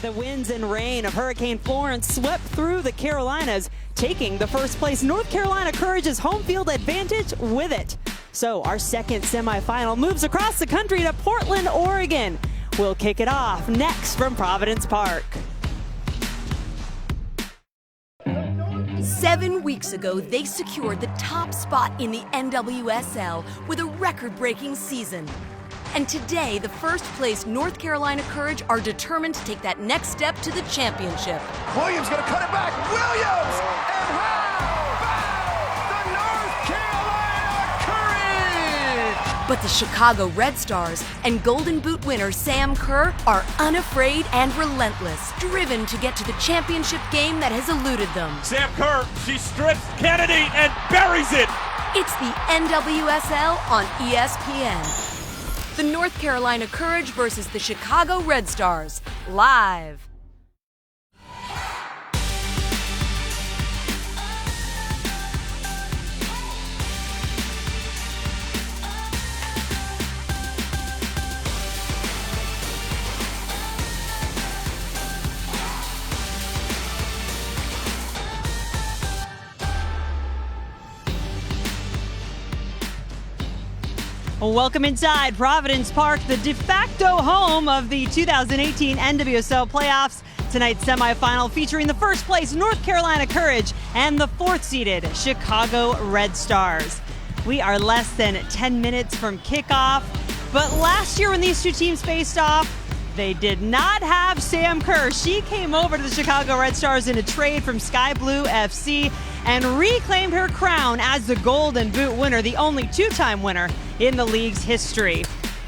The winds and rain of Hurricane Florence swept through the Carolinas, taking the first place North Carolina Courage's home field advantage with it. So our second semifinal moves across the country to Portland, Oregon. We'll kick it off next from Providence Park. 7 weeks ago, they secured the top spot in the NWSL with a record-breaking season. And today, the first-place North Carolina Courage are determined to take that next step to the championship. Williams gonna cut it back. Williams! And how about the North Carolina Courage? But the Chicago Red Stars and Golden Boot winner Sam Kerr are unafraid and relentless, driven to get to the championship game that has eluded them. Sam Kerr, she strips Kennedy and buries it. It's the NWSL on ESPN. The North Carolina Courage versus the Chicago Red Stars, live. Welcome inside Providence Park, the de facto home of the 2018 NWSL playoffs. Tonight's semifinal featuring the first place North Carolina Courage and the fourth seeded Chicago Red Stars. We are less than 10 minutes from kickoff, but last year when these two teams faced off, they did not have Sam Kerr. She came over to the Chicago Red Stars in a trade from Sky Blue FC and reclaimed her crown as the Golden Boot winner, the only two-time winner in the league's history.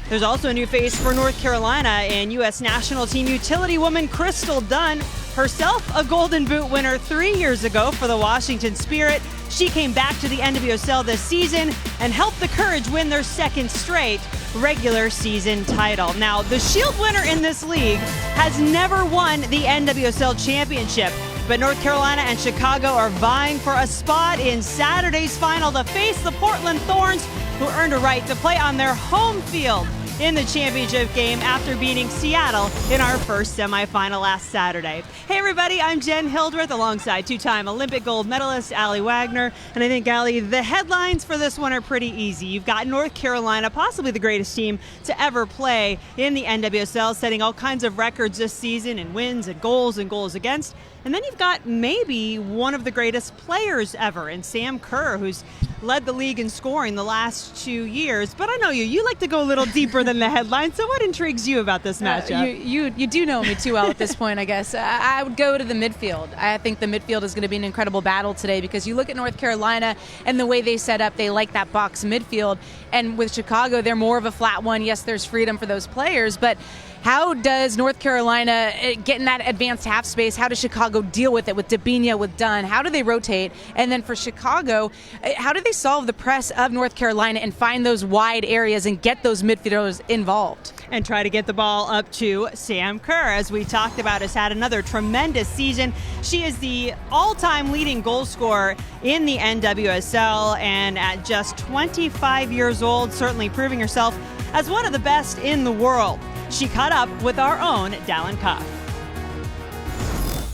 There's also a new face for North Carolina in U.S. national team utility woman Crystal Dunn, herself a Golden Boot winner 3 years ago for the Washington Spirit. She came back to the NWSL this season and helped the Courage win their second straight regular season title. Now, the Shield winner in this league has never won the NWSL championship, but North Carolina and Chicago are vying for a spot in Saturday's final to face the Portland Thorns, who earned a right to play on their home field in the championship game after beating Seattle in our first semifinal last Saturday. Hey everybody, I'm Jen Hildreth alongside two-time Olympic gold medalist Allie Wagner. And I think, Allie, the headlines for this one are pretty easy. You've got North Carolina, possibly the greatest team to ever play in the NWSL, setting all kinds of records this season in wins and goals against. And then you've got maybe one of the greatest players ever in Sam Kerr, who's led the league in scoring the last 2 years. But I know you like to go a little deeper than the headlines. So what intrigues you about this matchup? You do know me too well at this point, I guess. I would go to the midfield. I think the midfield is going to be an incredible battle today because you look at North Carolina and the way they set up, they like that box midfield. And with Chicago, they're more of a flat one. Yes, there's freedom for those players, but how does North Carolina get in that advanced half space? How does Chicago deal with it with Debinha, with Dunn? How do they rotate? And then for Chicago, how do they solve the press of North Carolina and find those wide areas and get those midfielders involved? And try to get the ball up to Sam Kerr, as we talked about, has had another tremendous season. She is the all-time leading goal scorer in the NWSL, and at just 25 years old, certainly proving herself as one of the best in the world. She caught up with our own Dallin Cuff.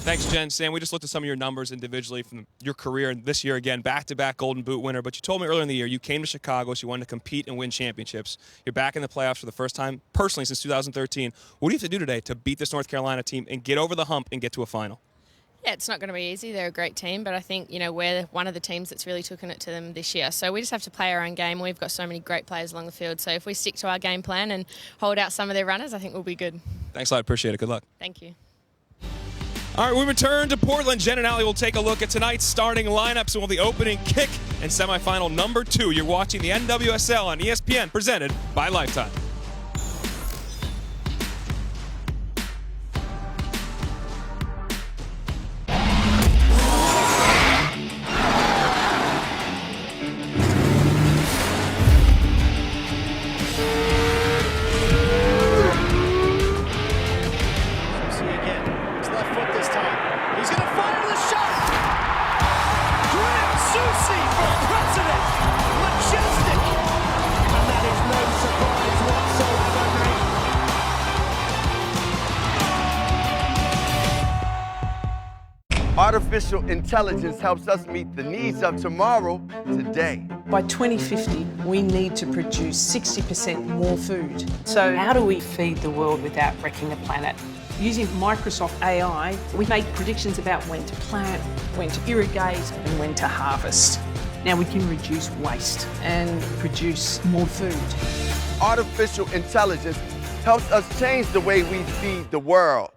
Thanks, Jen. Sam, we just looked at some of your numbers individually from your career, and this year again, back-to-back Golden Boot winner. But you told me earlier in the year you came to Chicago, so you wanted to compete and win championships. You're back in the playoffs for the first time personally since 2013. What do you have to do today to beat this North Carolina team and get over the hump and get to a final? Yeah, it's not going to be easy. They're a great team, but I think, we're one of the teams that's really taken it to them this year. So we just have to play our own game. We've got so many great players along the field. So if we stick to our game plan and hold out some of their runners, I think we'll be good. Thanks a lot. Appreciate it. Good luck. Thank you. All right, we return to Portland. Jen and Allie will take a look at tonight's starting lineups and will the opening kick and semifinal number 2. You're watching the NWSL on ESPN, presented by Lifetime. Susie for president. Majestic. And that is no surprise Artificial intelligence helps us meet the needs of tomorrow, today. By 2050, we need to produce 60% more food. So how do we feed the world without wrecking the planet? Using Microsoft AI, we make predictions about when to plant, when to irrigate, and when to harvest. Now we can reduce waste and produce more food. Artificial intelligence helps us change the way we feed the world.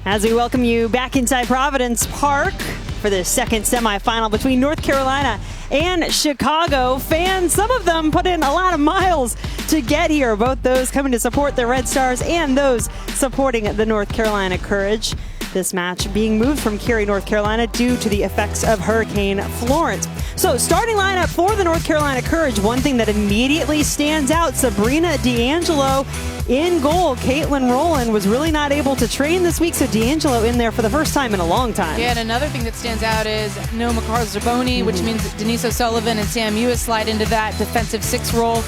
As we welcome you back inside Providence Park for the second semifinal between North Carolina and Chicago. Fans, some of them put in a lot of miles to get here, both those coming to support the Red Stars and those supporting the North Carolina Courage. This match being moved from Cary, North Carolina due to the effects of Hurricane Florence. So starting lineup for the North Carolina Courage, one thing that immediately stands out, Sabrina D'Angelo in goal. Caitlin Rowland was really not able to train this week, so D'Angelo in there for the first time in a long time. Yeah, and another thing that stands out is no Makar Zerboni, which means that Denise O'Sullivan and Sam Ewis slide into that defensive 6 role.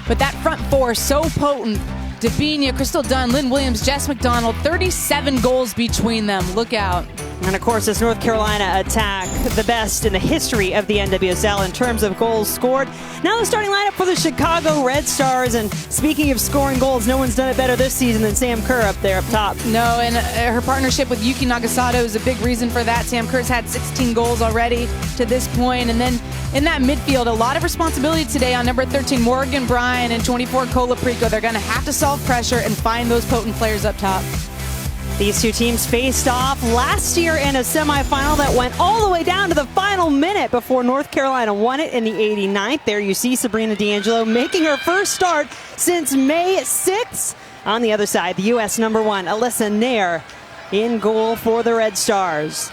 But that front 4 so potent. Dabinia, Crystal Dunn, Lynn Williams, Jess McDonald, 37 goals between them. Look out. And of course, this North Carolina attack, the best in the history of the NWSL in terms of goals scored. Now the starting lineup for the Chicago Red Stars. And speaking of scoring goals, no one's done it better this season than Sam Kerr up there up top. No, and her partnership with Yuki Nagasato is a big reason for that. Sam Kerr's had 16 goals already to this point. And then in that midfield, a lot of responsibility today on number 13, Morgan Bryan, and 24, Cola Prico. They're going to have to solve pressure and find those potent players up top. These two teams faced off last year in a semifinal that went all the way down to the final minute before North Carolina won it in the 89th. There you see Sabrina D'Angelo making her first start since May 6th. On the other side, the U.S. number 1, Alyssa Nair, in goal for the Red Stars.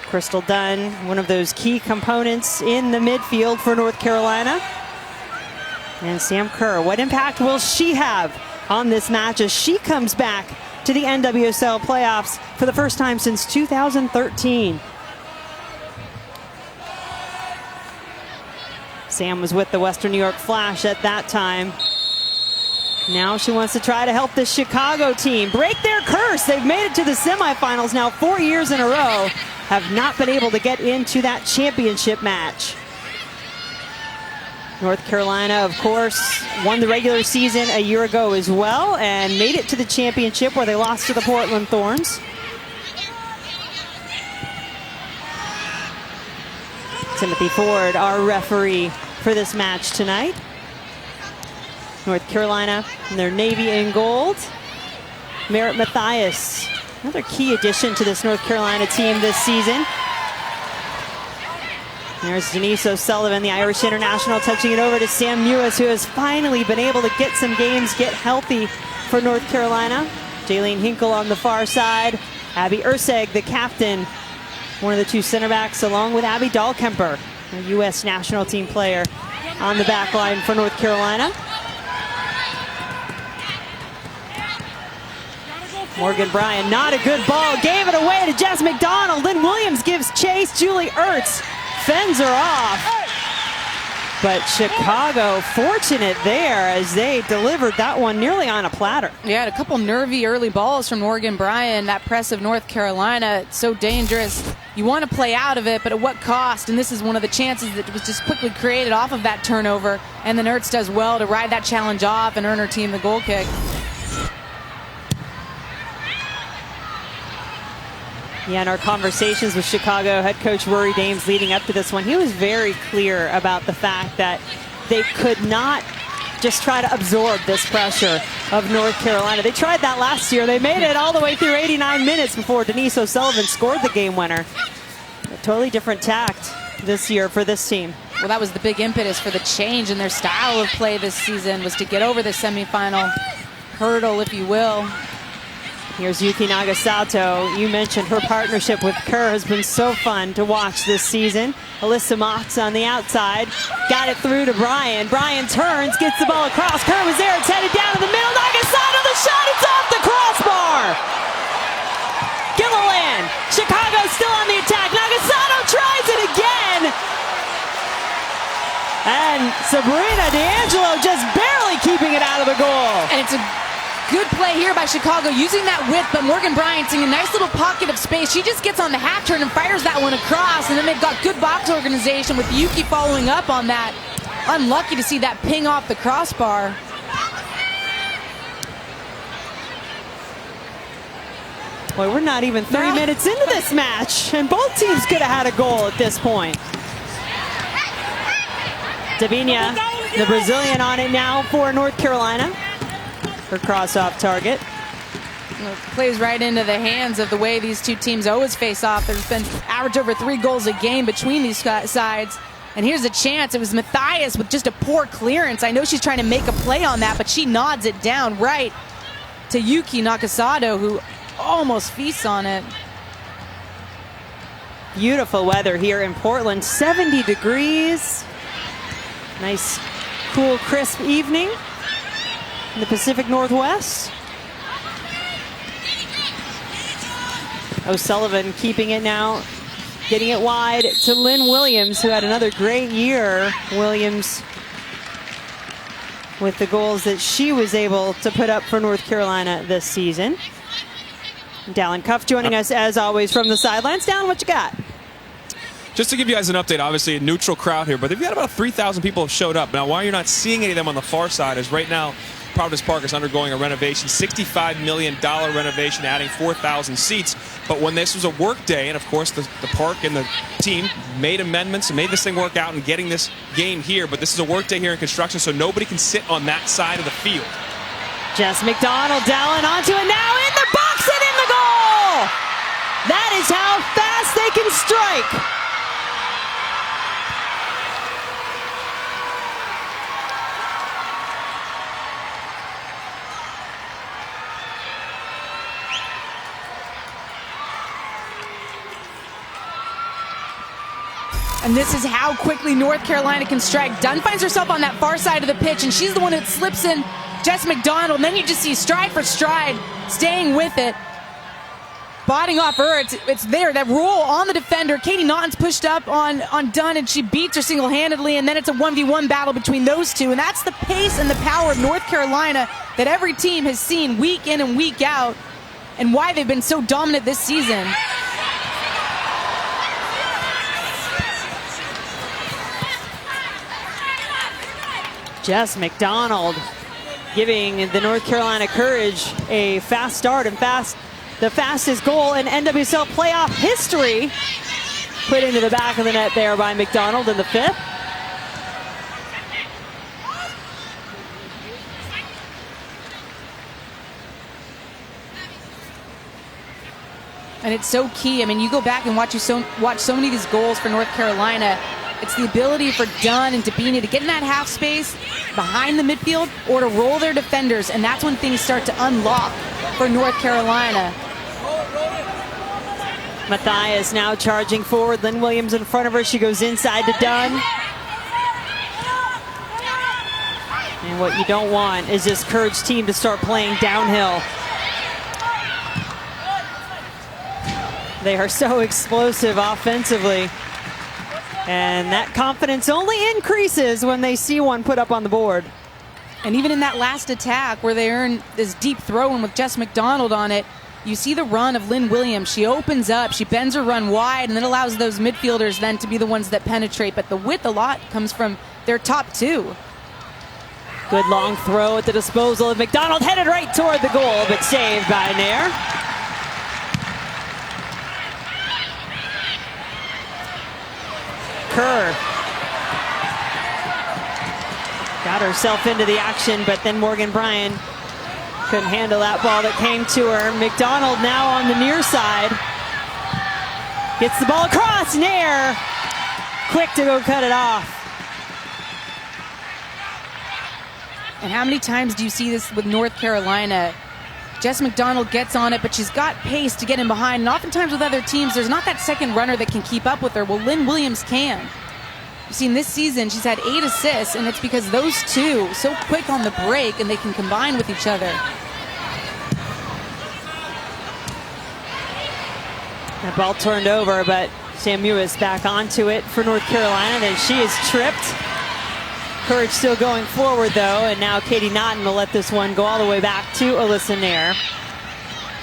Crystal Dunn, one of those key components in the midfield for North Carolina. And Sam Kerr, what impact will she have on this match as she comes back to the NWSL playoffs for the first time since 2013? Sam was with the Western New York Flash at that time. Now she wants to try to help the Chicago team break their curse. They've made it to the semifinals now 4 years in a row, have not been able to get into that championship match. North Carolina, of course, won the regular season a year ago as well and made it to the championship where they lost to the Portland Thorns. Timothy Ford, our referee for this match tonight. North Carolina in their navy and gold. Merritt Mathias, another key addition to this North Carolina team this season. There's Denise O'Sullivan, the Irish international, touching it over to Sam Ewis, who has finally been able to get some games, get healthy for North Carolina. Jaylene Hinkle on the far side. Abby Urseg, the captain, one of the 2 center backs, along with Abby Dahlkemper, a U.S. national team player, on the back line for North Carolina. Morgan Bryan, not a good ball, gave it away to Jess McDonald. Lynn Williams gives chase. Julie Ertz fends her off. But Chicago fortunate there as they delivered that one nearly on a platter. Yeah, a couple nervy early balls from Morgan Bryan. That press of North Carolina, it's so dangerous. You want to play out of it, but at what cost? And this is one of the chances that was just quickly created off of that turnover. And then Ertz does well to ride that challenge off and earn her team the goal kick. Yeah, in our conversations with Chicago head coach Rory Dames leading up to this one, he was very clear about the fact that they could not just try to absorb this pressure of North Carolina. They tried that last year. They made it all the way through 89 minutes before Denise O'Sullivan scored the game winner. A totally different tact this year for this team. Well, that was the big impetus for the change in their style of play this season, was to get over the semifinal hurdle, if you will. Here's Yuki Nagasato. You mentioned her partnership with Kerr has been so fun to watch this season. Alyssa Mott's on the outside. Got it through to Bryan. Bryan turns, gets the ball across. Kerr was there. It's headed down to the middle. Nagasato, the shot. It's off the crossbar. Gilliland. Chicago still on the attack. Nagasato tries it again. And Sabrina D'Angelo just barely keeping it out of the goal. And it's a good play here by Chicago, using that width, but Morgan Bryant seeing a nice little pocket of space. She just gets on the half turn and fires that one across, and then they've got good box organization with Yuki following up on that. Unlucky to see that ping off the crossbar. Boy, we're not even 3 minutes into this match, and both teams could have had a goal at this point. Davinia, the Brazilian, on it now for North Carolina. Her cross-off target. Well, plays right into the hands of the way these two teams always face off. There's been average over 3 goals a game between these sides. And here's a chance. It was Matthias with just a poor clearance. I know she's trying to make a play on that, but she nods it down right to Yuki Nakasato, who almost feasts on it. Beautiful weather here in Portland, 70 degrees. Nice, cool, crisp evening in the Pacific Northwest. O'Sullivan keeping it now, getting it wide to Lynn Williams, who had another great year. Williams with the goals that she was able to put up for North Carolina this season. Dallin Cuff joining us as always from the sidelines. Dallin, what you got? Just to give you guys an update, obviously a neutral crowd here, but they've got about 3,000 people have showed up. Now, why you're not seeing any of them on the far side is right now Providence Park is undergoing a renovation, $65 million renovation, adding 4,000 seats. But when this was a work day, and of course the park and the team made amendments and made this thing work out and getting this game here, but this is a work day here in construction, so nobody can sit on that side of the field. Jess McDonald, Dallin onto it now, in the box and in the goal! That is how fast they can strike. And this is how quickly North Carolina can strike. Dunn finds herself on that far side of the pitch, and she's the one that slips in Jess McDonald. And then you just see stride for stride, staying with it. Botting off her, it's there, that roll on the defender. Katie Naughton's pushed up on Dunn, and she beats her single-handedly, and then it's a 1v1 battle between those two. And that's the pace and the power of North Carolina that every team has seen week in and week out, and why they've been so dominant this season. Jess McDonald giving the North Carolina Courage a fast start and the fastest goal in NWSL playoff history. Put into the back of the net there by McDonald in the 5th. And it's so key. I mean, you go back and watch so many of these goals for North Carolina. It's the ability for Dunn and Davinia to get in that half space behind the midfield or to roll their defenders, and that's when things start to unlock for North Carolina. Matthias now charging forward. Lynn Williams in front of her. She goes inside to Dunn. And what you don't want is this Courage team to start playing downhill. They are so explosive offensively. And that confidence only increases when they see one put up on the board. And even in that last attack where they earn this deep throw-in with Jess McDonald on it, you see the run of Lynn Williams. She opens up, she bends her run wide, and then allows those midfielders then to be the ones that penetrate. But the width a lot comes from their top two. Good long throw at the disposal of McDonald, headed right toward the goal, but saved by Nair. Kerr got herself into the action, but then Morgan Bryant couldn't handle that ball that came to her. McDonald now on the near side. Gets the ball across, Nair quick to go cut it off. And how many times do you see this with North Carolina? Jess McDonald gets on it, but she's got pace to get in behind. And oftentimes with other teams, there's not that second runner that can keep up with her. Well, Lynn Williams can. You've seen this season, she's had 8 assists, and it's because those two, so quick on the break, and they can combine with each other. That ball turned over, but Sam Mewis back onto it for North Carolina, and she is tripped. Courage still going forward, though, and now Katie Naughton will let this one go all the way back to Alyssa Nair.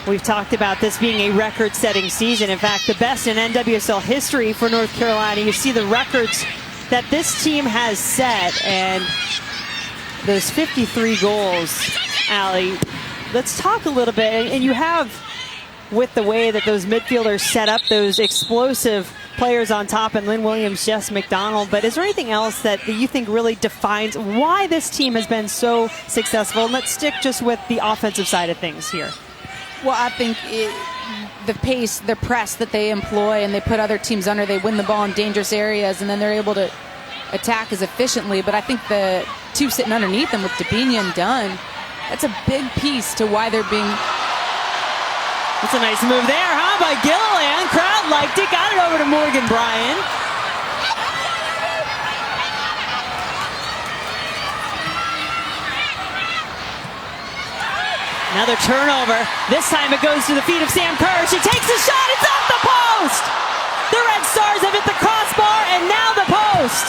We've talked about this being a record-setting season. In fact, the best in NWSL history for North Carolina. You see the records that this team has set, and those 53 goals, Allie. Let's talk a little bit, and you have, with the way that those midfielders set up, those explosive players on top, and Lynn Williams, Jess McDonald. But is there anything else that you think really defines why this team has been so successful? And let's stick just with the offensive side of things here. Well, I think the pace, the press that they employ, and they put other teams under. They win the ball in dangerous areas, and then they're able to attack as efficiently. But I think the two sitting underneath them with Debinha and Dunn, that's a big piece to why they're being... That's a nice move there, huh, by Gilliland. Crowd liked it. Got it over to Morgan Bryan. Another turnover. This time it goes to the feet of Sam Kerr. She takes the shot. It's off the post. The Red Stars have hit the crossbar and now the post.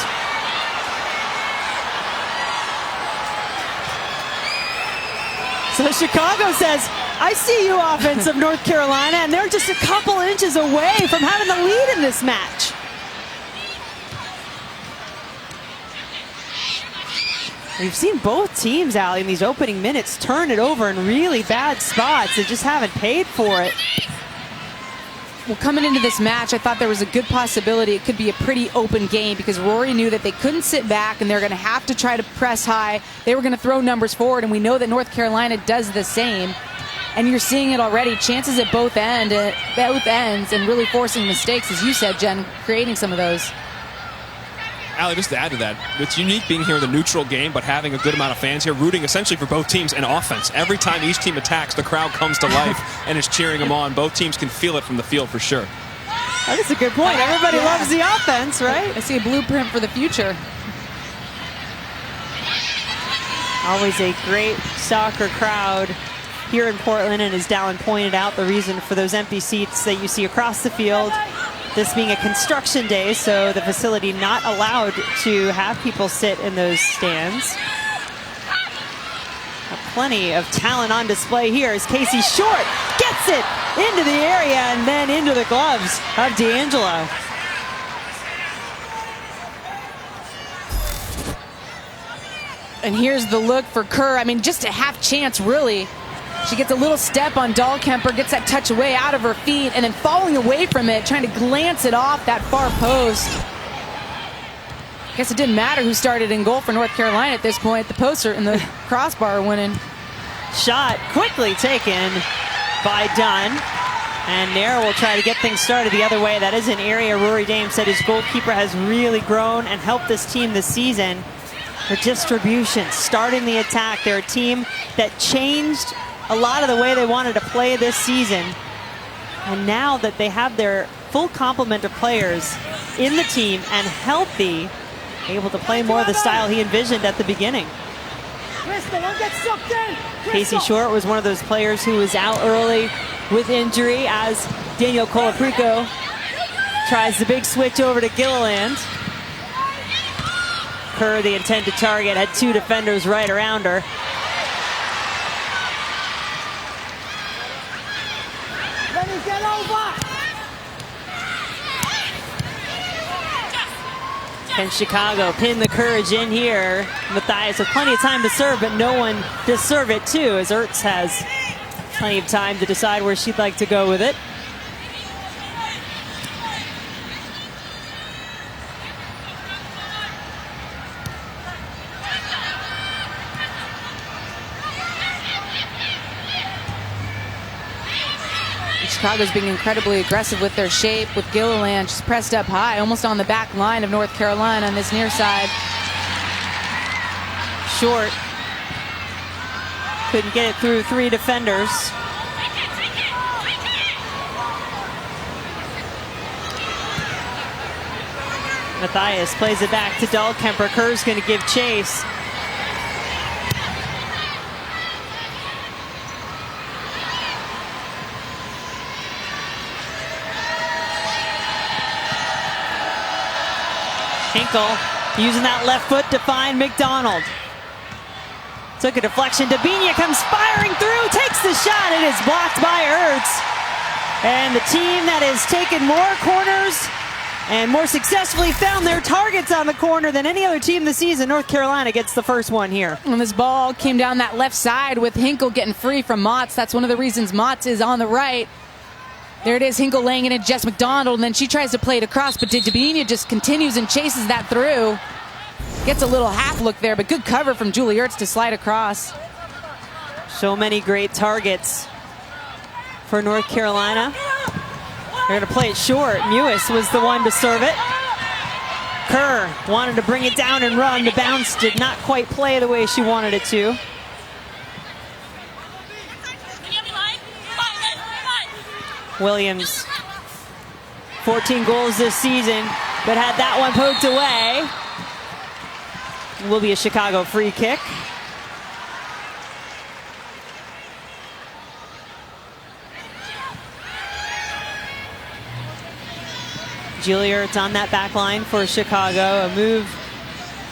So Chicago says, I see you, offense of North Carolina, and they're just a couple inches away from having the lead in this match. We've seen both teams, Allie, in these opening minutes turn it over in really bad spots. They just haven't paid for it. Well, coming into this match, I thought there was a good possibility it could be a pretty open game because Rory knew that they couldn't sit back and they're going to have to try to press high. They were going to throw numbers forward, and we know that North Carolina does the same. And you're seeing it already. Chances at both ends, and really forcing mistakes, as you said, Jen, creating some of those. Allie, just to add to that, it's unique being here in the neutral game, but having a good amount of fans here rooting essentially for both teams in offense. Every time each team attacks, the crowd comes to life and is cheering them on. Both teams can feel it from the field for sure. That is a good point. Everybody loves the offense, right? I see a blueprint for the future. Always a great soccer crowd here in Portland, and as Dallin pointed out, the reason for those empty seats that you see across the field, this being a construction day, so the facility not allowed to have people sit in those stands. Plenty of talent on display here as Casey Short gets it into the area and then into the gloves of D'Angelo. And here's the look for Kerr. I mean, just a half chance, really. She gets a little step on Dahlkemper, gets that touch away out of her feet, and then falling away from it, trying to glance it off that far post. I guess it didn't matter who started in goal for North Carolina at this point. The poster and the crossbar are winning. Shot quickly taken by Dunn. And Nair will try to get things started the other way. That is an area Rory Dame said his goalkeeper has really grown and helped this team this season. Her distribution, starting the attack. They're a team that changed a lot of the way they wanted to play this season. And now that they have their full complement of players in the team and healthy, able to play more of the style he envisioned at the beginning. Casey Short was one of those players who was out early with injury as Daniel Colaprico tries the big switch over to Gilliland. Kerr, the intended target, had two defenders right around her. Can Chicago pin the Courage in here? Matthias with plenty of time to serve, but no one to serve it to, as Ertz has plenty of time to decide where she'd like to go with it. Chicago's being incredibly aggressive with their shape, with Gilliland just pressed up high, almost on the back line of North Carolina on this near side. Short couldn't get it through three defenders. Matthias plays it back to Dahlkemper. Kerr's going to give chase. Hinkle Using that left foot to find McDonald. Took a deflection. Debinha comes firing through, takes the shot. It is blocked by Ertz. And the team that has taken more corners and more successfully found their targets on the corner than any other team this season, North Carolina gets the first one here. And this ball came down that left side with Hinkle getting free from Motts. That's one of the reasons Motts is on the right. There it is, Hinkle laying it in Jess McDonald, and then she tries to play it across, but Debinha just continues and chases that through. Gets a little half look there, but good cover from Julie Ertz to slide across. So many great targets for North Carolina. They're going to play it short. Mewis was the one to serve it. Kerr wanted to bring it down and run. The bounce did not quite play the way she wanted it to. Williams, 14 goals this season, but had that one poked away. Will be a Chicago free kick. Julie Ertz on that back line for Chicago. A move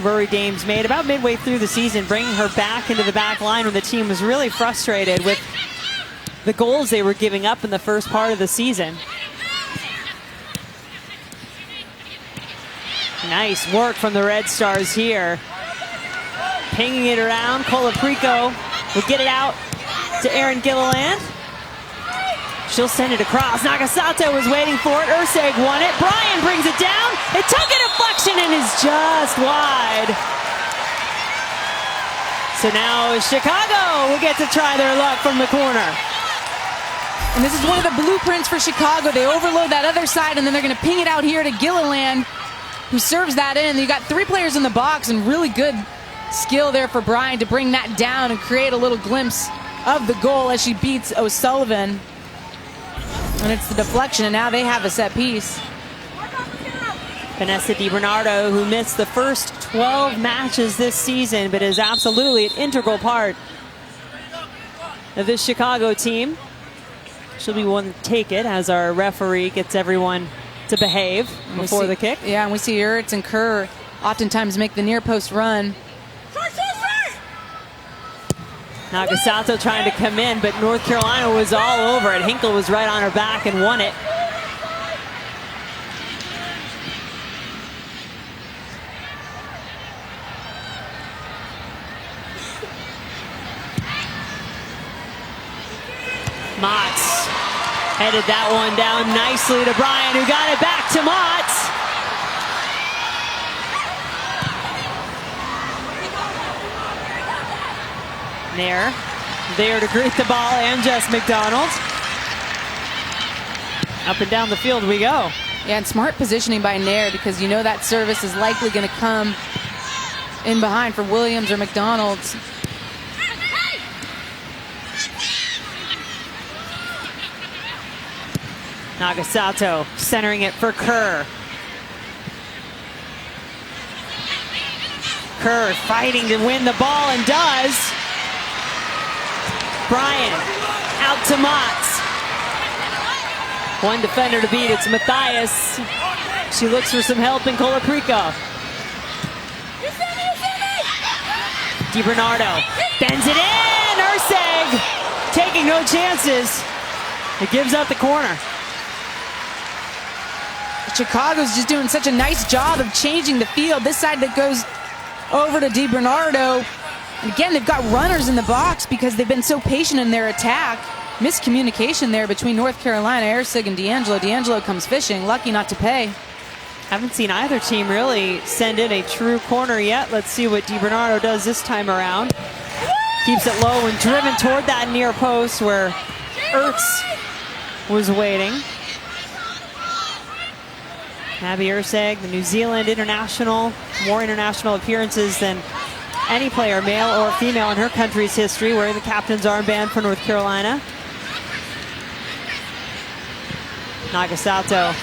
Rory Dames made about midway through the season, bringing her back into the back line when the team was really frustrated with the goals they were giving up in the first part of the season. Nice work from the Red Stars here. Pinging it around. Colaprico will get it out to Erin Gilliland. She'll send it across. Nagasato was waiting for it. Urseg won it. Bryan brings it down. It took a deflection and is just wide. So now Chicago will get to try their luck from the corner. And this is one of the blueprints for Chicago. They overload that other side, and then they're going to ping it out here to Gilliland, who serves that in. You got 3 players in the box, and really good skill there for Bryan to bring that down and create a little glimpse of the goal as she beats O'Sullivan. And it's the deflection, and now they have a set piece. Vanessa DiBernardo, who missed the first 12 matches this season, but is absolutely an integral part of this Chicago team. She'll be one to take it as our referee gets everyone to behave before the kick. Yeah, and we see Ertz and Kerr oftentimes make the near post run. Nagasato trying to come in, but North Carolina was all over it. Hinkle was right on her back and won it. Motts headed that one down nicely to Bryan, who got it back to Motts. Nair there to greet the ball, and Jess McDonald. Up and down the field we go. Yeah, and smart positioning by Nair, because you know that service is likely going to come in behind for Williams or McDonald's. Nagasato centering it for Kerr. Kerr fighting to win the ball and does. Bryan out to Motts. One defender to beat. It's Matthias. She looks for some help in Colaprico. DiBernardo bends it in. Urseg taking no chances. It gives up the corner. Chicago's just doing such a nice job of changing the field. This side that goes over to DiBernardo. And again, they've got runners in the box because they've been so patient in their attack. Miscommunication there between North Carolina, Ersig, and D'Angelo. D'Angelo comes fishing, lucky not to pay. Haven't seen either team really send in a true corner yet. Let's see what DiBernardo does this time around. Keeps it low and driven toward that near post where Ertz was waiting. Abby Urseg, the New Zealand international, more international appearances than any player, male or female, in her country's history, wearing the captain's armband for North Carolina. Nagasato.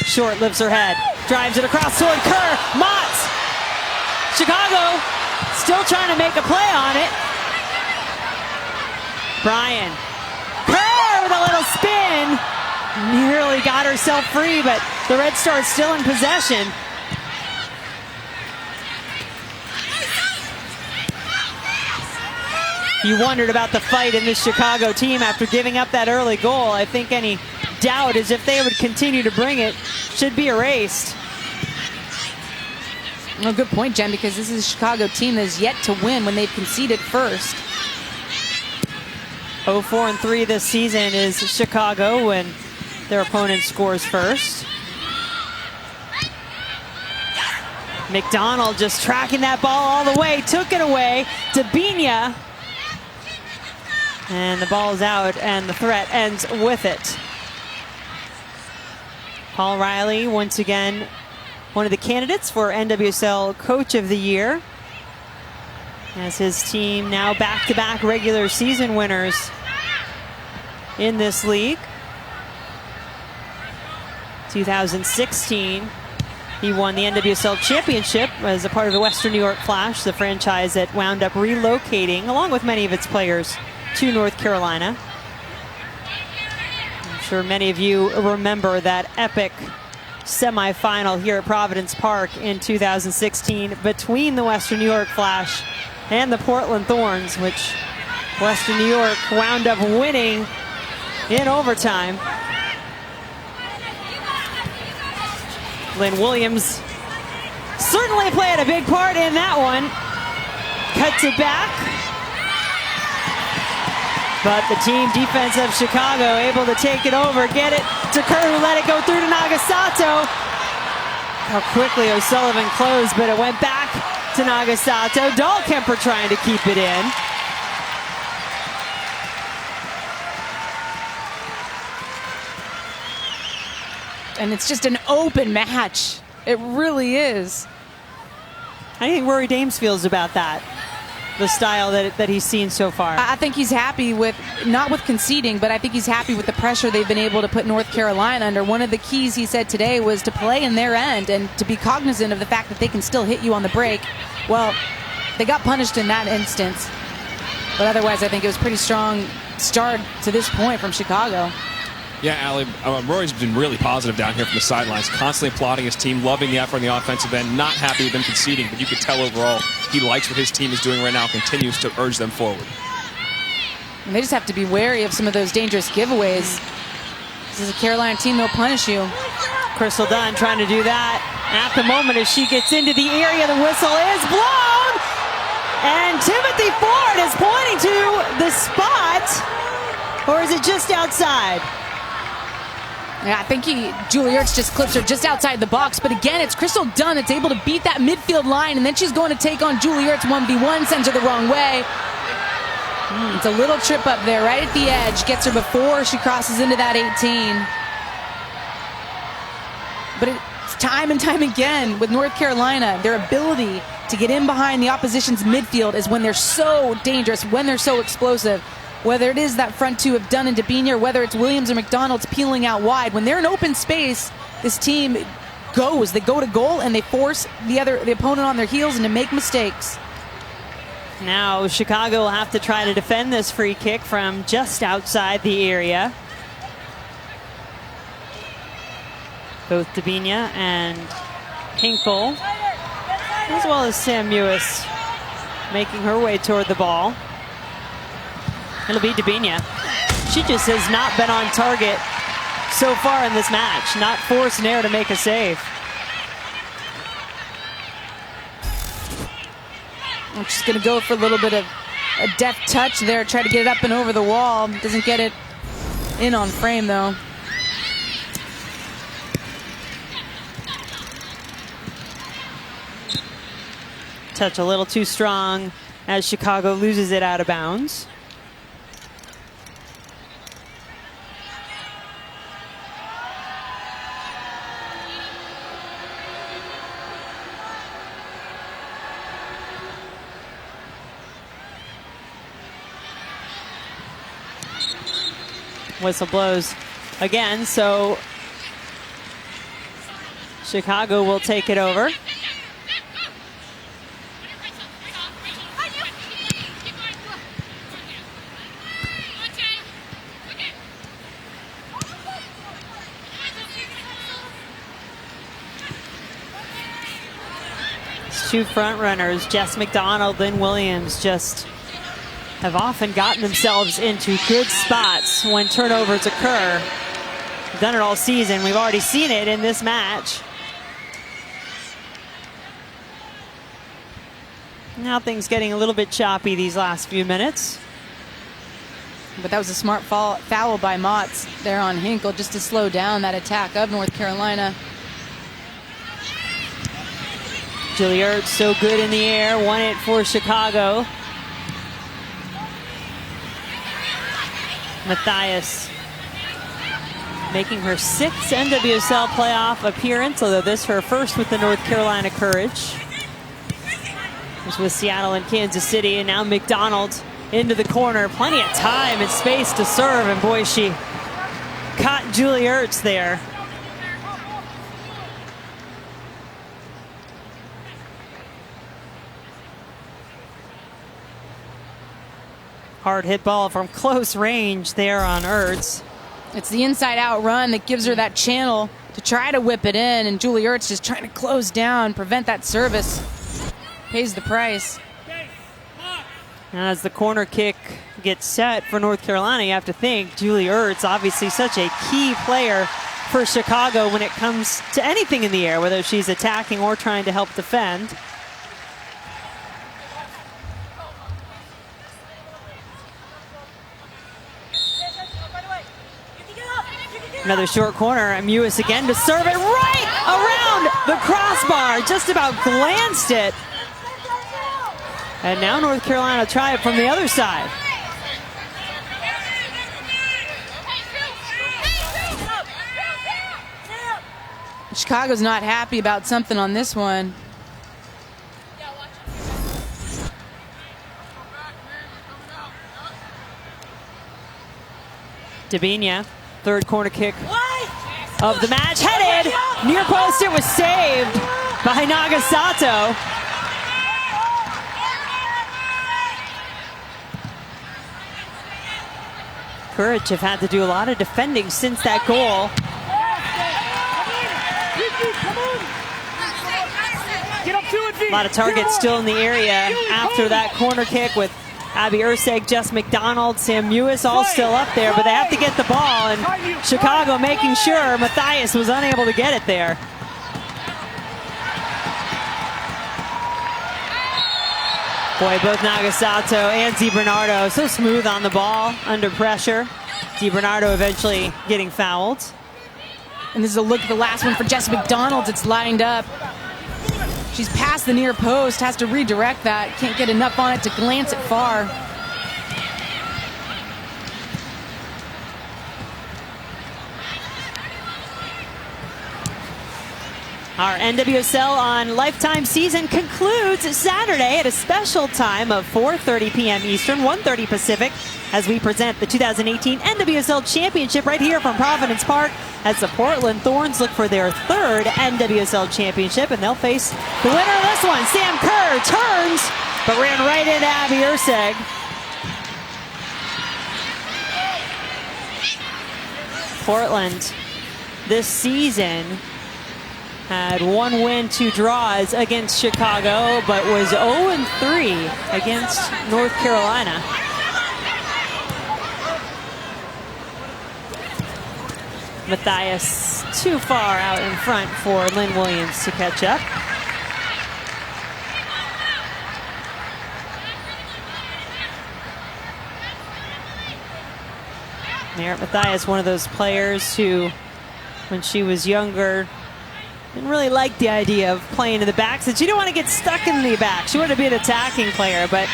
Short lifts her head, drives it across toward Kerr. Motts. Chicago still trying to make a play on it. Bryan. Kerr with a little spin. Nearly got herself free, but The Red Stars still in possession. You wondered about the fight in this Chicago team after giving up that early goal. I think any doubt is if they would continue to bring it, should be erased. Well, good point, Jen, because this is a Chicago team that is yet to win when they've conceded first. 0-4-3 this season is Chicago when their opponent scores first. McDonald just tracking that ball all the way, took it away. Debinha. And the ball is out, and the threat ends with it. Paul Riley, once again, one of the candidates for NWSL Coach of the Year, as his team now back-to-back regular season winners in this league. 2016, he won the NWSL Championship as a part of the Western New York Flash, the franchise that wound up relocating, along with many of its players, to North Carolina. I'm sure many of you remember that epic semifinal here at Providence Park in 2016 between the Western New York Flash and the Portland Thorns, which Western New York wound up winning in overtime. Lynn Williams certainly played a big part in that one. Cuts it back. But the team defense of Chicago able to take it over, get it to Kerr, who let it go through to Nagasato. How quickly O'Sullivan closed, but it went back to Nagasato. Dahlkemper trying to keep it in. And it's just an open match. It really is. How do you think Rory Dames feels about that? The style that he's seen so far. I think he's happy with, not with conceding, but I think he's happy with the pressure they've been able to put North Carolina under. One of the keys he said today was to play in their end and to be cognizant of the fact that they can still hit you on the break. Well, they got punished in that instance. But otherwise, I think it was a pretty strong start to this point from Chicago. Yeah, Allie, Rory's been really positive down here from the sidelines, constantly applauding his team, loving the effort on the offensive end, not happy with them conceding, but you could tell overall he likes what his team is doing right now, continues to urge them forward. And they just have to be wary of some of those dangerous giveaways. This is a Carolina team, they'll punish you. Crystal Dunn trying to do that at the moment as she gets into the area. The whistle is blown, and Timothy Ford is pointing to the spot, or is it just outside? Yeah, I think Julie Ertz just clips her just outside the box. But again, it's Crystal Dunn that's able to beat that midfield line. And then she's going to take on Julie Ertz 1v1, sends her the wrong way. It's a little trip up there right at the edge. Gets her before she crosses into that 18. But it's time and time again with North Carolina, their ability to get in behind the opposition's midfield is when they're so dangerous, when they're so explosive. Whether it is that front two of Dunn and Debinha, or whether it's Williams or McDonald's peeling out wide, when they're in open space, this team goes. They go to goal and they force the opponent on their heels and to make mistakes. Now Chicago will have to try to defend this free kick from just outside the area. Both Debinha and Hinkle, as well as Sam Mewis, making her way toward the ball. It'll be Debinha. She just has not been on target so far in this match. Not forced Nair to make a save. I'm just going to go for a little bit of a deft touch there. Try to get it up and over the wall. Doesn't get it in on frame, though. Touch a little too strong as Chicago loses it out of bounds. Whistle blows again, so Chicago will take it over. two front runners, Jess McDonald, Lynn Williams, just have often gotten themselves into good spots when turnovers occur. We've done it all season. We've already seen it in this match. Now things getting a little bit choppy these last few minutes. But that was a smart foul by Motts there on Hinkle, just to slow down that attack of North Carolina. Julie Ertz so good in the air, won it for Chicago. Mathias making her 6th NWSL playoff appearance, although this her first with the North Carolina Courage. It was with Seattle and Kansas City, and now McDonald into the corner. Plenty of time and space to serve, and boy, she caught Julie Ertz there. Hard hit ball from close range there on Ertz. It's the inside-out run that gives her that channel to try to whip it in, and Julie Ertz just trying to close down, prevent that service. Pays the price. As the corner kick gets set for North Carolina, you have to think Julie Ertz, obviously such a key player for Chicago when it comes to anything in the air, whether she's attacking or trying to help defend. Another short corner, and Mewis again to serve it right around the crossbar. Just about glanced it. And now North Carolina try it from the other side. Chicago's not happy about something on this one. Debinha, third corner kick of the match, headed near post. It was saved by Nagasato. Courage have had to do a lot of defending since that goal. A lot of targets still in the area after that corner kick with Abby Erceg, Jess McDonald, Sam Mewis all still up there, but they have to get the ball, and Chicago making sure Mathias was unable to get it there. Boy, both Nagasato and DiBernardo so smooth on the ball under pressure. DiBernardo eventually getting fouled. And this is a look at the last one for Jess McDonald. It's lined up. She's past the near post, has to redirect that. Can't get enough on it to glance it far. Our NWSL on Lifetime season concludes Saturday at a special time of 4:30 p.m. Eastern, 1:30 Pacific, as we present the 2018 NWSL Championship right here from Providence Park, as the Portland Thorns look for their 3rd NWSL Championship, and they'll face the winner of this one. Sam Kerr turns, but ran right into Abby Erceg. Portland this season had 1 win, 2 draws against Chicago, but was 0-3 against North Carolina. Mathias too far out in front for Lynn Williams to catch up. Merritt Mathias, one of those players who, when she was younger, didn't really like the idea of playing in the back. Said she didn't want to get stuck in the back. She wanted to be an attacking player, but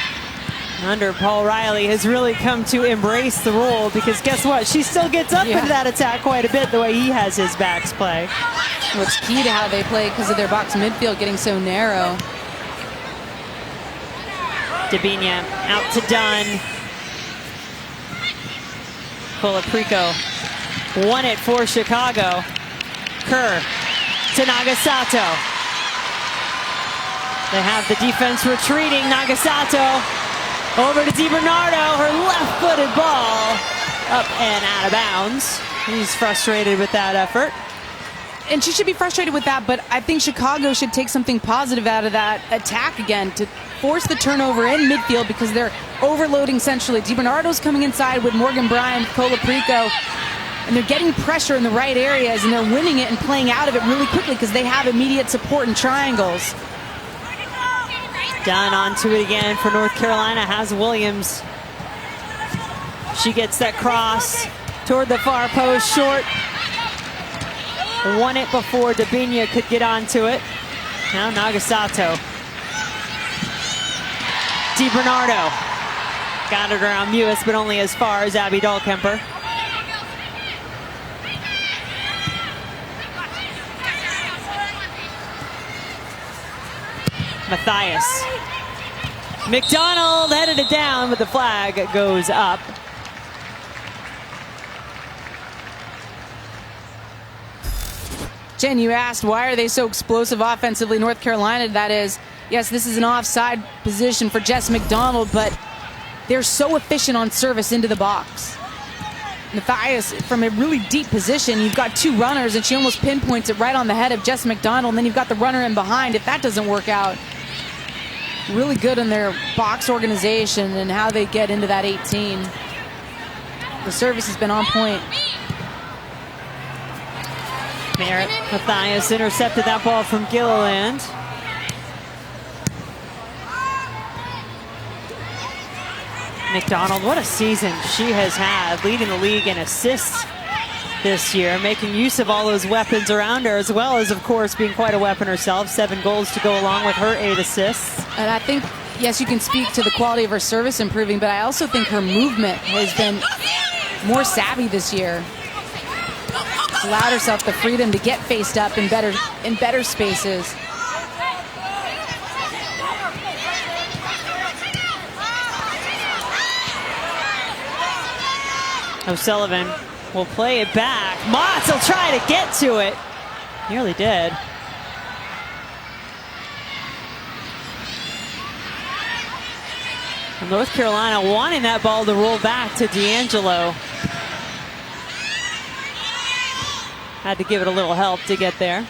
under Paul Riley has really come to embrace the role, because guess what? She still gets up into that attack quite a bit the way he has his backs play. Well, it's key to how they play because of their box midfield getting so narrow. Debinha out to Dunn. Colaprico won it for Chicago. Kerr to Nagasato. They have the defense retreating. Nagasato over to DiBernardo. Her left-footed ball up and out of bounds. He's frustrated with that effort. and she should be frustrated with that, but I think Chicago should take something positive out of that attack again to force the turnover in midfield because they're overloading centrally. DiBernardo's coming inside with Morgan Bryan, Colaprico, and they're getting pressure in the right areas, and they're winning it and playing out of it really quickly because they have immediate support in triangles. Dunn onto it again for North Carolina, has Williams. She gets that cross toward the far post, short. Won it before Debinha could get onto it. Now Nagasato. DiBernardo got it around Mewis, but only as far as Abby Dahlkemper. Matthias. McDonald headed it down, but the flag goes up. Jen, you asked why are they so explosive offensively, North Carolina. That is, yes, this is an offside position for Jess McDonald, but they're so efficient on service into the box. Matthias, from a really deep position, you've got two runners, and she almost pinpoints it right on the head of Jess McDonald, and then you've got the runner in behind. If that doesn't work out, really good in their box organization and how they get into that 18. The service has been on point. Merritt Matthias intercepted that ball from Gilliland. McDonald, what a season she has had, leading the league in assists this year, making use of all those weapons around her, as well as, of course, being quite a weapon herself. 7 goals to go along with her 8 assists. And I think, yes, you can speak to the quality of her service improving, but I also think her movement has been more savvy this year. Allowed herself the freedom to get faced up in better spaces. O'Sullivan will play it back. Motts will try to get to it. Nearly did. And North Carolina wanting that ball to roll back to D'Angelo. Had to give it a little help to get there.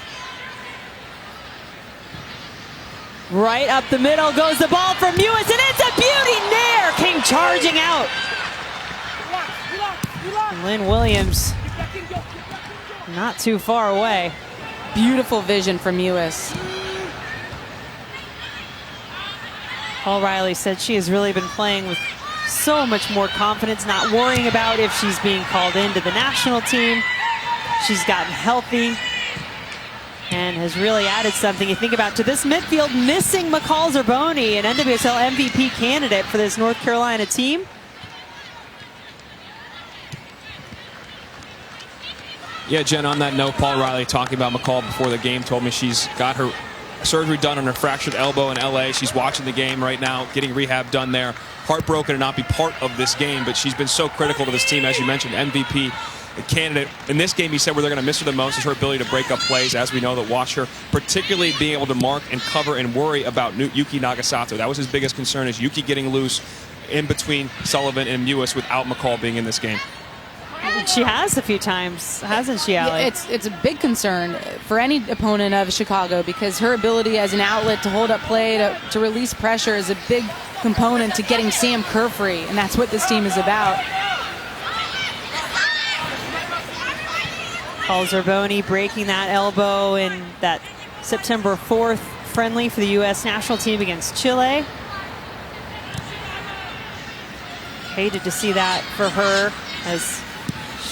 Right up the middle goes the ball from Mewis, and it's a beauty. Nair came charging out. And Lynn Williams not too far away. Beautiful vision from Mewis. Paul Riley said she has really been playing with so much more confidence, not worrying about if she's being called into the national team. She's gotten healthy and has really added something. You think about to this midfield, missing McCall Zerboni, an NWSL MVP candidate for this North Carolina team. Yeah, Jen, on that note, Paul Riley talking about McCall before the game told me she's got her surgery done on her fractured elbow in LA. She's watching the game right now, getting rehab done there. Heartbroken to not be part of this game, but she's been so critical to this team, as you mentioned, MVP candidate. In this game, he said where they're going to miss her the most is her ability to break up plays, as we know that watch her, particularly being able to mark and cover and worry about Yuki Nagasato. That was his biggest concern, is Yuki getting loose in between Sullivan and Mewis without McCall being in this game. She has a few times, hasn't she, Allie? Yeah, it's a big concern for any opponent of Chicago because her ability as an outlet to hold up play, to release pressure is a big component to getting Sam Kerr free, and that's what this team is about. Paul Zerboni breaking that elbow in that September 4th friendly for the U.S. national team against Chile. Hated to see that for her, as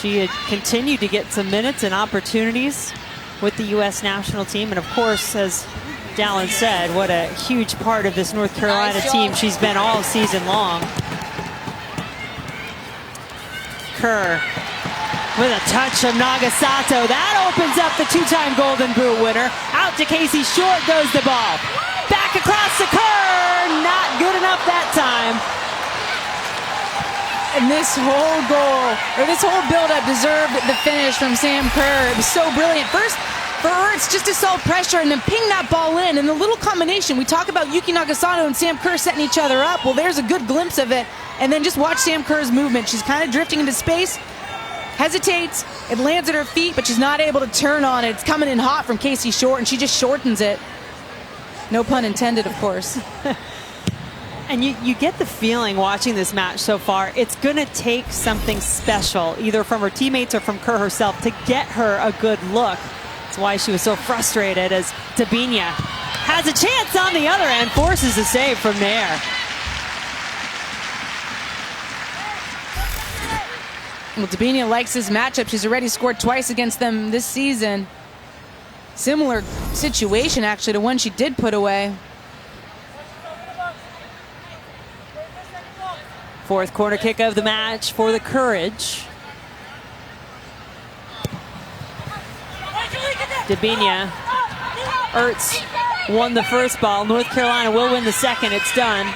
she had continued to get some minutes and opportunities with the U.S. national team. And of course, as Dallin said, what a huge part of this North Carolina team she's been all season long. Kerr with a touch of Nagasato. That opens up the 2-time Golden Boot winner. Out to Casey Short goes the ball. Back across to Kerr. Not good enough that time. And this whole goal, or this whole build-up deserved the finish from Sam Kerr. It was so brilliant. First, for her, it's just to solve pressure and then ping that ball in. And the little combination, we talk about Yuki Nagasato and Sam Kerr setting each other up. Well, there's a good glimpse of it. And then just watch Sam Kerr's movement. She's kind of drifting into space, hesitates, It lands at her feet, but she's not able to turn on it. It's coming in hot from Casey Short, and she just shortens it. No pun intended, of course. And you get the feeling watching this match so far, it's going to take something special, either from her teammates or from Kerr herself, to get her a good look. That's why she was so frustrated as Debinha has a chance on the other end, forces a save from there. Well, Debinha likes this matchup. She's already scored twice against them this season. Similar situation, actually, to one she did put away. Fourth corner kick of the match for the Courage. Debinha. Ertz won the first ball. North Carolina will win the second. It's done.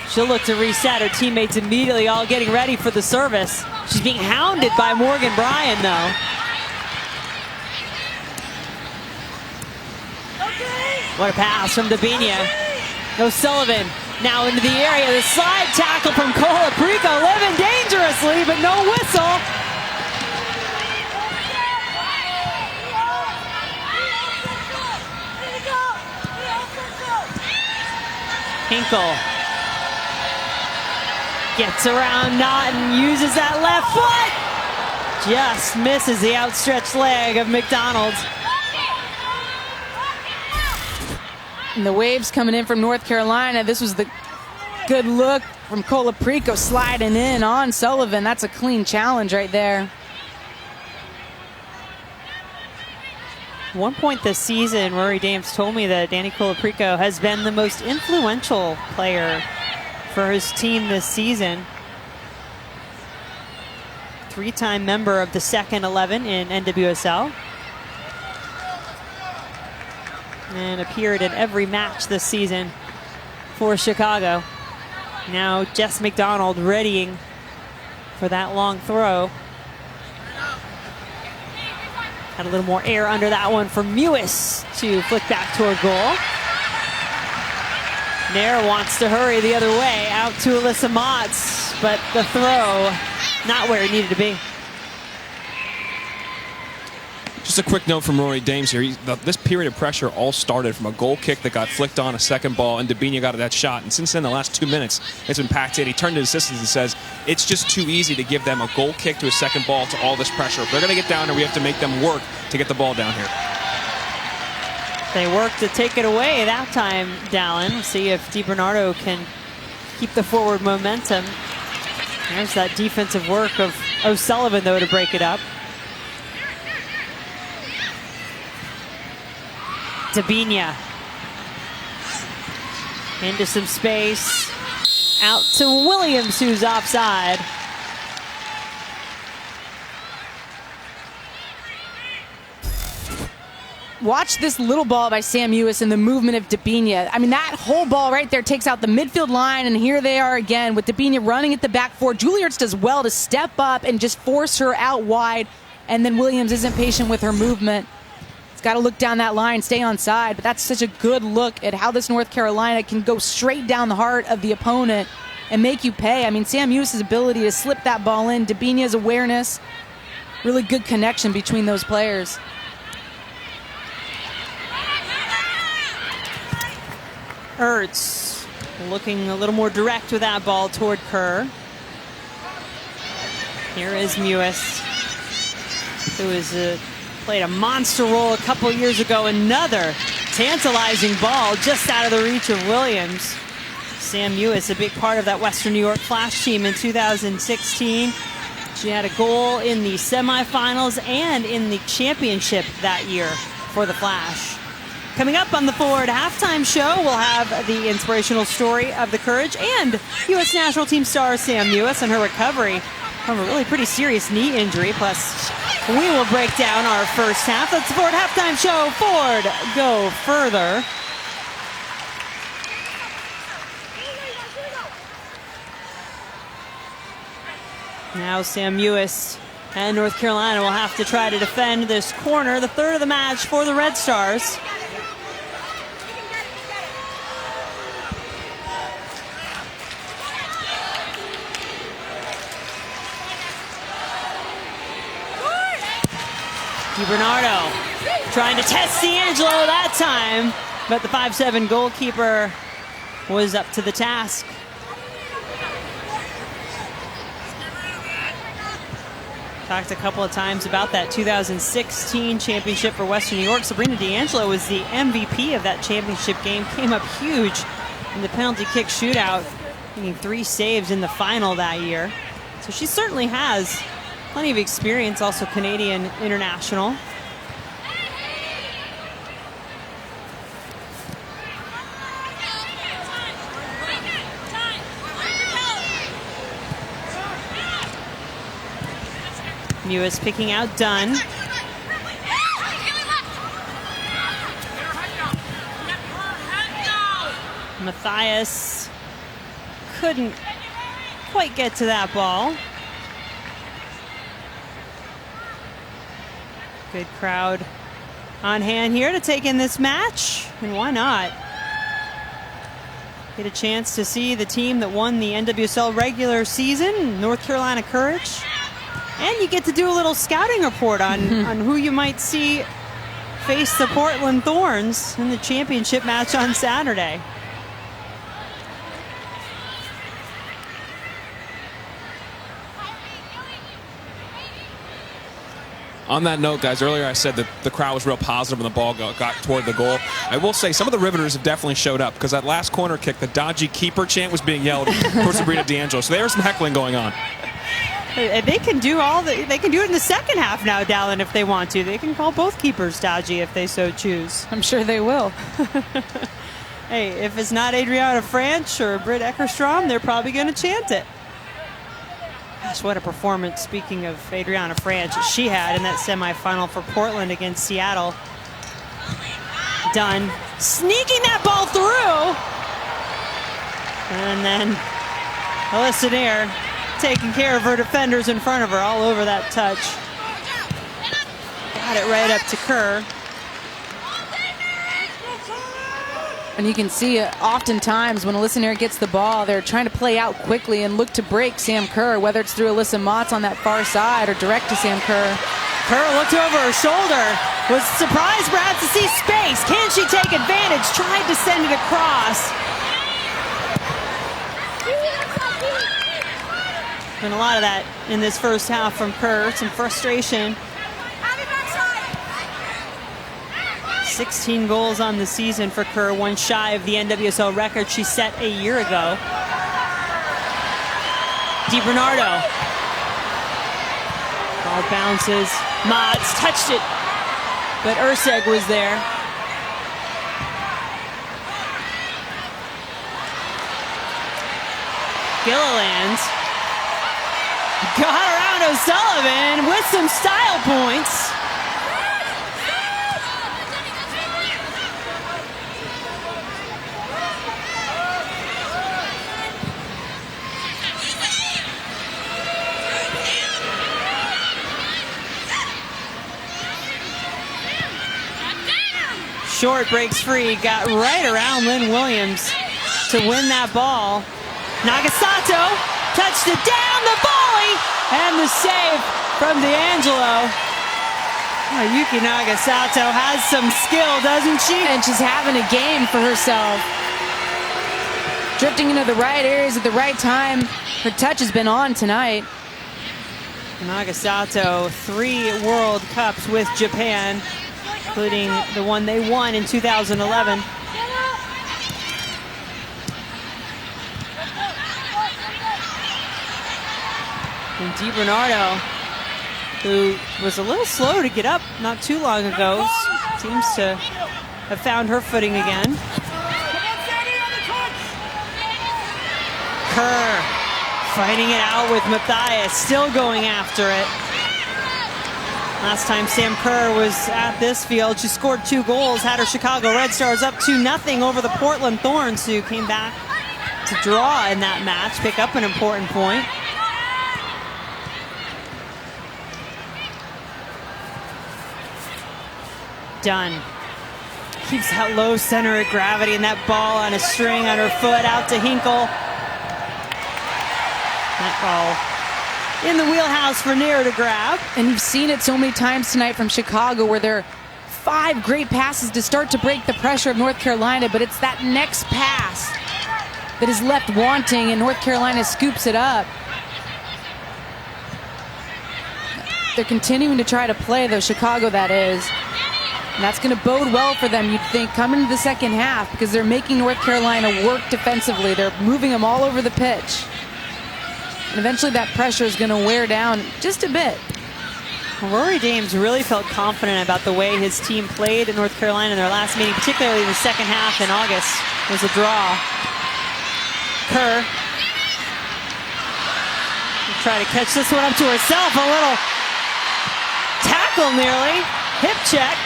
She'll look to reset. Her teammates immediately all getting ready for the service. She's being hounded by Morgan Bryan, though. What a pass from Debinha. O'Sullivan now into the area. The slide tackle from Colaprico, living dangerously, but no whistle. Hinkle gets around Naughton, uses that left foot. Just misses the outstretched leg of McDonald. And the waves coming in from North Carolina. This was the good look from Colaprico sliding in on Sullivan. That's a clean challenge right there. One point this season, Rory Dames told me that Danny Colaprico has been the most influential player for his team this season. Three-time member of the second 11 in NWSL. And appeared in every match this season for Chicago. Now Jess McDonald readying for that long throw. Had a little more air under that one for Mewis to flick back toward goal. Nair wants to hurry the other way out to Alyssa Motts, but the throw not where it needed to be. Just a quick note from Rory Dames here. This period of pressure all started from a goal kick that got flicked on a second ball, and Debinha got that shot. And since then, the last 2 minutes, it's been packed in. He turned to his assistants and says, it's just too easy to give them a goal kick to a second ball to all this pressure. If they're going to get down there, we have to make them work to get the ball down here. They work to take it away that time, Dallin. We'll see if DiBernardo can keep the forward momentum. There's that defensive work of O'Sullivan, though, to break it up. Debinha into some space, out to Williams, who's offside. Watch this little ball by Sam Mewis and the movement of Debinha. I mean, that whole ball right there takes out the midfield line, and here they are again with Debinha running at the back four. Julie Ertz does well to step up and just force her out wide, and then Williams isn't patient with her movement. It's got to look down that line, stay on side, but that's such a good look at how this North Carolina can go straight down the heart of the opponent and make you pay. I mean, Sam Mewis' ability to slip that ball in, Debinha's awareness, really good connection between those players. Ertz looking a little more direct with that ball toward Kerr. Here is Mewis, who is played a monster role a couple years ago. Another tantalizing ball just out of the reach of Williams. Sam Mewis, a big part of that Western New York Flash team in 2016. She had a goal in the semifinals and in the championship that year for the Flash. Coming up on the Forward Halftime Show, we'll have the inspirational story of the Courage and U.S. national team star Sam Mewis and her recovery from a really pretty serious knee injury. Plus, we will break down our first half. That's the Forward Halftime Show. Ford, go further. Now Sam Mewis and North Carolina will have to try to defend this corner, the third of the match for the Red Stars. DiBernardo trying to test D'Angelo that time, but the 5'7" goalkeeper was up to the task. Talked a couple of times about that 2016 championship for Western New York. Sabrina D'Angelo was the MVP of that championship game. Came up huge in the penalty kick shootout, making 3 saves in the final that year. So she certainly has plenty of experience, also Canadian international. Mewis picking out Dunn. Matthias couldn't quite get to that ball. Good crowd on hand here to take in this match, and why not? Get a chance to see the team that won the NWSL regular season, North Carolina Courage. And you get to do a little scouting report on who you might see face the Portland Thorns in the championship match on Saturday. On that note, guys, earlier I said that the crowd was real positive when the ball got toward the goal. I will say some of the Riveters have definitely showed up, because that last corner kick, the dodgy keeper chant was being yelled towards Sabrina D'Angelo. So there's some heckling going on. They can do they can do it in the second half now, Dallin, if they want to. They can call both keepers dodgy if they so choose. I'm sure they will. Hey, if it's not Adriana Franch or Britt Eckerstrom, they're probably going to chant it. Gosh, what a performance, speaking of Adriana Franch, she had in that semifinal for Portland against Seattle. Dunn sneaking that ball through. And then Alyssa Nair taking care of her defenders in front of her, all over that touch. Got it right up to Kerr. And you can see oftentimes when Alyssa Nair gets the ball, they're trying to play out quickly and look to break Sam Kerr, whether it's through Alyssa Motts on that far side or direct to Sam Kerr. Kerr looked over her shoulder, was surprised perhaps to see space. Can she take advantage? Tried to send it across. And a lot of that in this first half from Kerr, some frustration. 16 goals on the season for Kerr, one shy of the NWSL record she set a year ago. DiBernardo. Ball bounces. Motts touched it, but Erceg was there. Gilliland got around O'Sullivan with some style points. Short breaks free, got right around Lynn Williams to win that ball. Nagasato touched it down, the volley, and the save from D'Angelo. Oh, Yuki Nagasato has some skill, doesn't she? And she's having a game for herself. Drifting into the right areas at the right time. Her touch has been on tonight. Nagasato, 3 World Cups with Japan, including the one they won in 2011. And DiBernardo, who was a little slow to get up not too long ago, seems to have found her footing again. Kerr fighting it out with Matthias, still going after it. Last time Sam Kerr was at this field, she scored 2 goals, had her Chicago Red Stars up 2-0 over the Portland Thorns, who came back to draw in that match, pick up an important point. Dunn keeps that low center of gravity, and that ball on a string on her foot out to Hinkle. That ball in the wheelhouse for Nair to grab. And you've seen it so many times tonight from Chicago where there are 5 great passes to start to break the pressure of North Carolina, but it's that next pass that is left wanting, and North Carolina scoops it up. They're continuing to try to play, though, Chicago that is. And that's going to bode well for them, you'd think, coming into the second half, because they're making North Carolina work defensively. They're moving them all over the pitch. And eventually that pressure is going to wear down just a bit. Rory Dames really felt confident about the way his team played in North Carolina in their last meeting, particularly in the second half in August. It was a draw. Kerr will try to catch this one up to herself. A little tackle nearly. Hip check.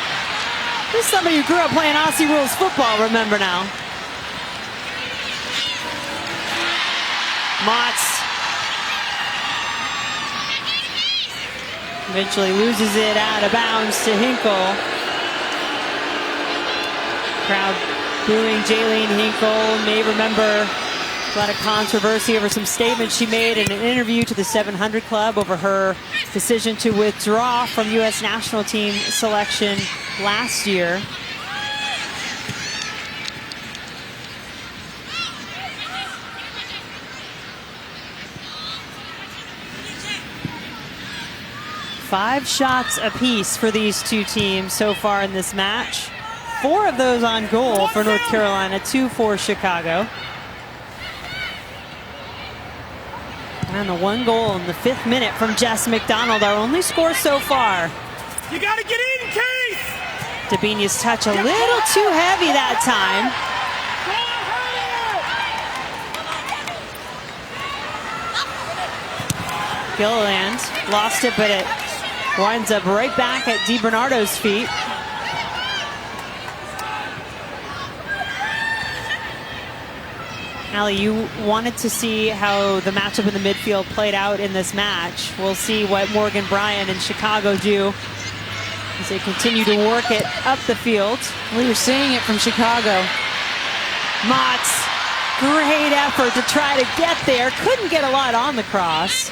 This is somebody who grew up playing Aussie rules football, remember now. Motts eventually loses it out of bounds to Hinkle. Crowd booing Jaylene Hinkle. May remember a lot of controversy over some statements she made in an interview to the 700 Club over her decision to withdraw from U.S. national team selection last year. Five shots apiece for these two teams so far in this match. 4 of those on goal for North Carolina, 2 for Chicago. And the 1 goal in the 5th minute from Jess McDonald, our only score so far. You gotta get in, Keith! Debinha's touch a little too heavy that time. Gilliland lost it, but it winds up right back at DiBernardo's feet. Allie, you wanted to see how the matchup in the midfield played out in this match. We'll see what Morgan Bryan and Chicago do as they continue to work it up the field. We were seeing it from Chicago. Motts, great effort to try to get there. Couldn't get a lot on the cross.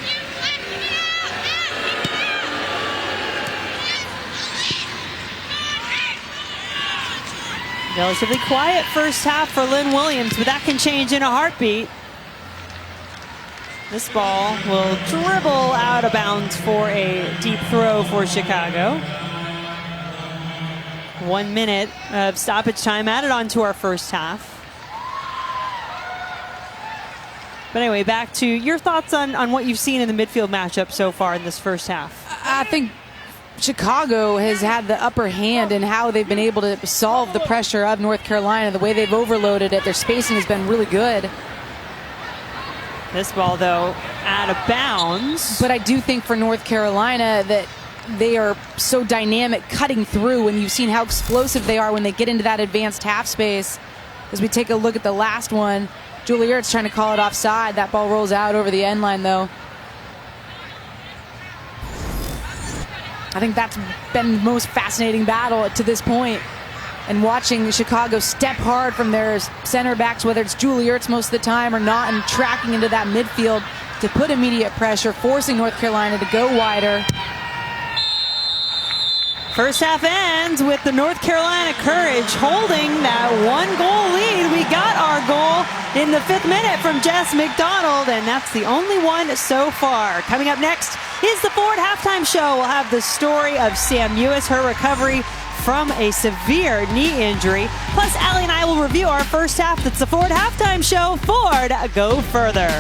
Relatively quiet first half for Lynn Williams, but that can change in a heartbeat. This ball will dribble out of bounds for a deep throw for Chicago. 1 minute of stoppage time added on to our first half. But anyway, back to your thoughts on what you've seen in the midfield matchup so far in this first half. I think Chicago has had the upper hand in how they've been able to solve the pressure of North Carolina. The way they've overloaded it, their spacing has been really good. This ball, though, out of bounds. But I do think for North Carolina that they are so dynamic cutting through, and you've seen how explosive they are when they get into that advanced half space. As we take a look at the last one, Julie Ertz trying to call it offside. That ball rolls out over the end line, though. I think that's been the most fascinating battle to this point. And watching Chicago step hard from their center backs, whether it's Julie Ertz most of the time or not, and tracking into that midfield to put immediate pressure, forcing North Carolina to go wider. First half ends with the North Carolina Courage holding that 1-goal lead. We got our goal in the 5th minute from Jess McDonald, and that's the only one so far. Coming up next is the Forward Halftime Show. We'll have the story of Sam Ewis, her recovery from a severe knee injury. Plus, Allie and I will review our first half. That's the Forward Halftime Show. Ford, go further.